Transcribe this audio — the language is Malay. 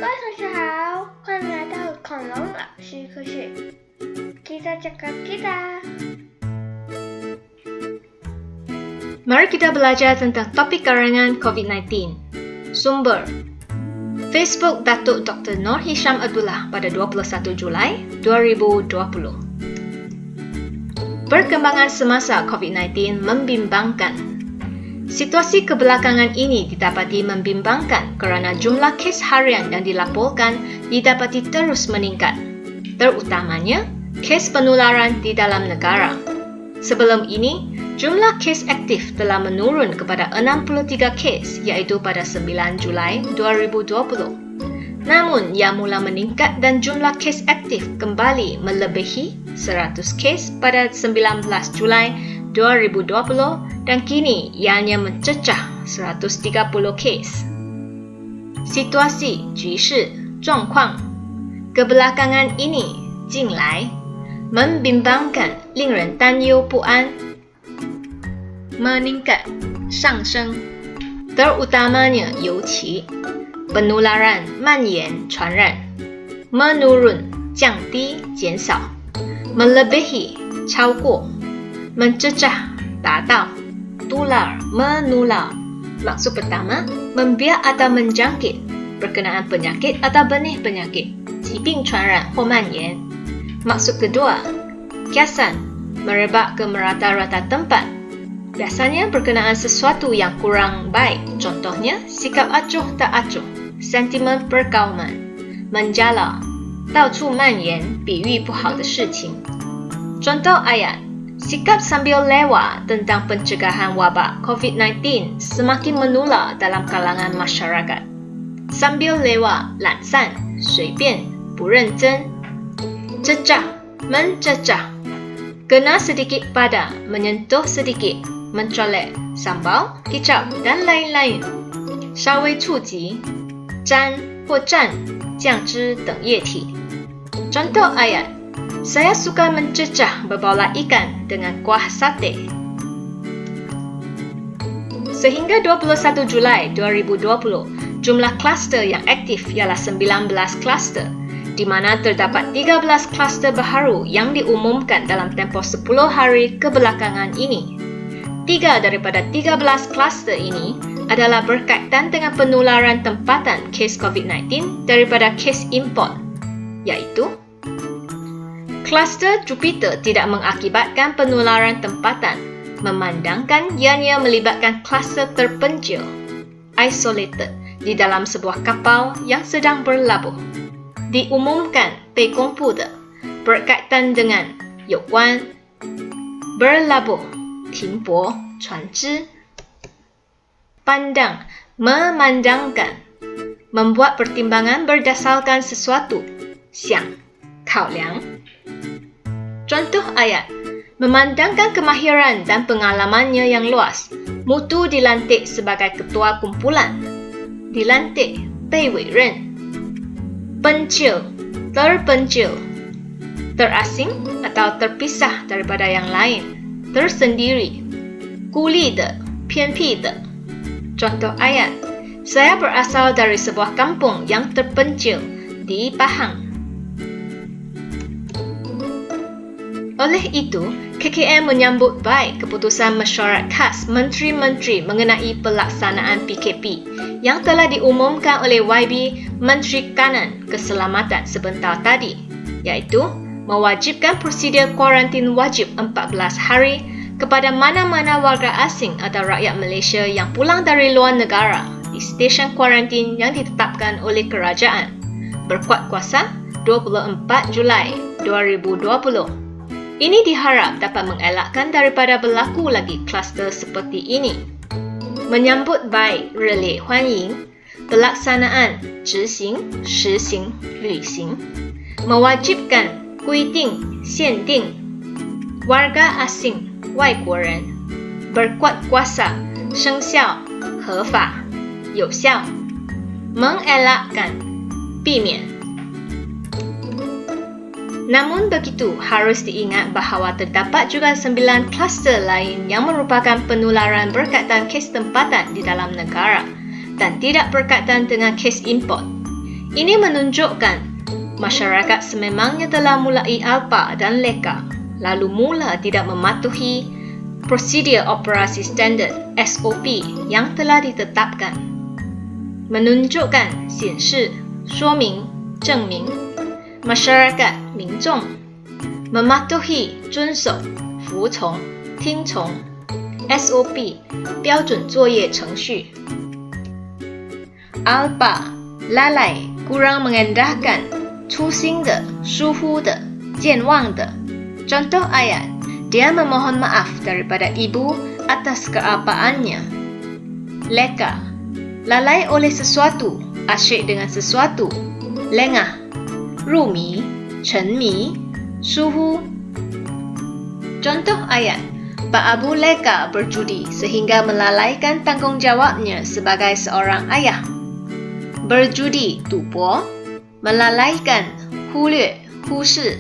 各位同学好，欢迎来到恐龙老师课室。Kita cakap kita. Mari kita belajar tentang topik karangan COVID-19. Sumber Facebook Datuk Dr. Noor Hisham Abdullah pada 21 Julai 2020. Perkembangan semasa COVID-19 membimbangkan. Situasi kebelakangan ini didapati membimbangkan kerana jumlah kes harian yang dilaporkan didapati terus meningkat, terutamanya kes penularan di dalam negara. Sebelum ini, jumlah kes aktif telah menurun kepada 63 kes iaitu pada 9 Julai 2020. Namun, ia mula meningkat dan jumlah kes aktif kembali melebihi 100 kes pada 19 Julai 2020 dan kini ianya mencecah 130 kes. Situasi 局势状况 kebelakangan ini 近来 membimbangkan 令人担忧不安 meningkat 上升 terutamanya 尤其 penularan 蔓延传染 menurun 降低减少 melebihi 超过 mencecah 达到 tular menular maksud pertama membiak atau menjangkit berkenaan penyakit atau benih penyakit 疾病传染或蔓延 maksud kedua kiasan merebak ke merata-rata tempat biasanya berkenaan sesuatu yang kurang baik contohnya sikap acuh tak acuh sentimen perkauman menjala 到处蔓延比喻不好的事情 contoh ayat sikap sambil lewat tentang pencegahan wabak COVID-19 semakin menular dalam kalangan masyarakat. Sambil lewat, 懒散, 随便, 不认真. Cecah, mencecah. Kena sedikit pada, menyentuh sedikit, mencolek, sambal, kicap dan lain-lain. 稍微触及, 沾或蘸, 酱汁等液体. Contoh ayat saya suka mencecah berbola ikan dengan kuah sate. Sehingga 21 Julai 2020, jumlah kluster yang aktif ialah 19 kluster, di mana terdapat 13 kluster baharu yang diumumkan dalam tempoh 10 hari kebelakangan ini. 3 daripada 13 kluster ini adalah berkaitan dengan penularan tempatan kes COVID-19 daripada kes import, iaitu kluster Jupiter tidak mengakibatkan penularan tempatan, memandangkan ianya melibatkan kluster terpencil, isolated, di dalam sebuah kapal yang sedang berlabuh. Diumumkan 被公布的 berkaitan dengan 有关 berlabuh 停泊船只 pandang memandangkan membuat pertimbangan berdasarkan sesuatu 想 考量 Contoh ayat, memandangkan kemahiran dan pengalamannya yang luas, Mutu dilantik sebagai ketua kumpulan. Dilantik, 被委任. Pencil, terpencil. Terasing atau terpisah daripada yang lain, tersendiri. 孤立的, 偏僻的. Contoh ayat, saya berasal dari sebuah kampung yang terpencil di Pahang. Oleh itu, KKM menyambut baik keputusan mesyuarat khas Menteri-Menteri mengenai pelaksanaan PKP yang telah diumumkan oleh YB Menteri Kanan Keselamatan sebentar tadi, iaitu mewajibkan prosedur kuarantin wajib 14 hari kepada mana-mana warga asing atau rakyat Malaysia yang pulang dari luar negara di stesen kuarantin yang ditetapkan oleh kerajaan, berkuat kuasa 24 Julai 2020. Ini diharap dapat mengelakkan daripada berlaku lagi kluster seperti ini. Menyambut baik 热烈欢迎 pelaksanaan 执行实行履行 mewajibkan 规定限定 warga asing 外国人 berkuat kuasa 生效合法有效 mengelakkan 避免 Namun begitu, harus diingat bahawa terdapat juga 9 kluster lain yang merupakan penularan berkaitan kes tempatan di dalam negara dan tidak berkaitan dengan kes import. Ini menunjukkan masyarakat sememangnya telah mulai alpa dan leka, lalu mula tidak mematuhi prosedur operasi standard SOP yang telah ditetapkan. Menunjukkan 显示说明证明 masyarakat 民众 mematuhi 遵守服从听从 SOP 标准作业程序。 Alpa lalai kurang mengindahkan 粗心的疏忽的健忘的 Contoh ayat, dia memohon maaf daripada ibu atas kealpaannya. Leka, lalai oleh sesuatu, asyik dengan sesuatu. Lengah, rumi, 沉迷, suhu. Contoh ayat, Pak Abu leka berjudi sehingga melalaikan tanggungjawabnya sebagai seorang ayah. Berjudi, 赌博, melalaikan, 忽略, 忽视